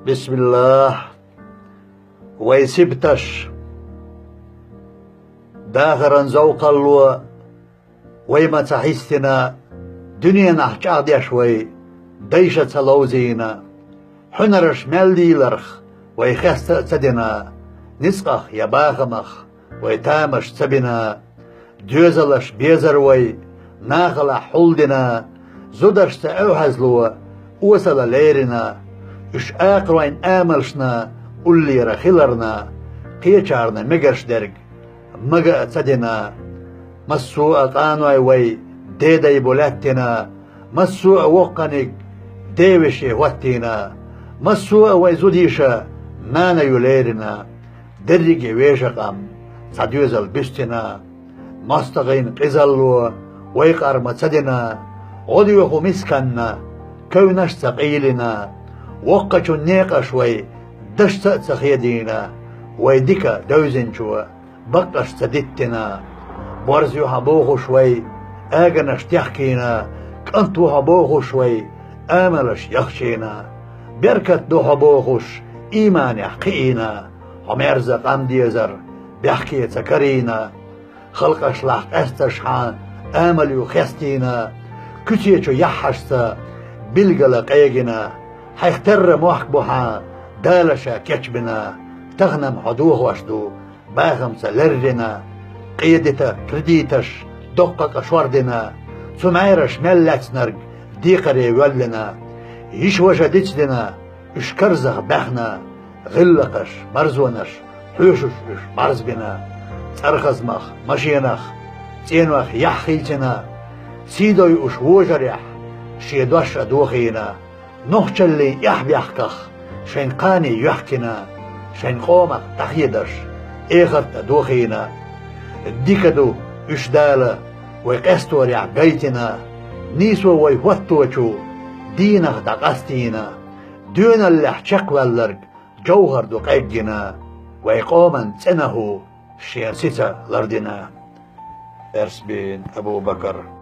بسم الله ويسبتش داخرا زوق الله ويما تحستنا دنيا نحجاد يشوي ديشة لوزينا حنرش ملدي لرخ ويخست تدنا نسقخ يباغمخ ويتامش تبنا دوزلش بيزر وي ناغل حولدنا زودرش تأوهزلو وصل ليرنا اش آقروين آملشنا قولي رخيلرنا قيچارنا مگرش درگ مگا تدنا مسوء قانوي وي ديدي بولاتنا مسوء وقنك ديوشي واتينا مسوء وي زوديشا نانا يوليرنا درجي ويشقام صديوزل بستنا مستغين قزلو ويقار متدنا غديوخو مسكنا كونش ثقيلنا وقچو نيقش وي دشت تخيدينا ويديكا دوزنشو بقش تدتنا برزيو هبوخو شوي اغنش تحكينا كنتو هبوخو شوي املش يخشينا بركت دو هبوخوش ايمان يحقينا هميرزق ام ديزر بيحكي تكرينا خلقش لح استشحان امل يخستينا كتيچو يحشتا بلغل قيقنا حيختر موحك دالشا كيچبنا تغنم حدوه وشدو باغم سلرنا قيدتا ترديتش دقق شوردنا سمعيرش ملتنرق ديقري ولنا يش وجدتنا اشكرزغ بخنا غلقش مرزونش حوشش مرز بنا ترخزمخ مشينخ تينوخ يحخيتنا سيدوي اش وجريح شيدوش ادوخينا نخجلي يحبيحكخ شين قاني يحكنا شين قومك تخيدش اخرت ادوخينا ديكدو اشدالا ويقستور يعقيتنا نيسو ويهوتوچو دينخ دقستينا دون اللي حشق للرق جوهر دو قيقنا ويقوما تنهو شياستا لردنا ارسبين ابو بكر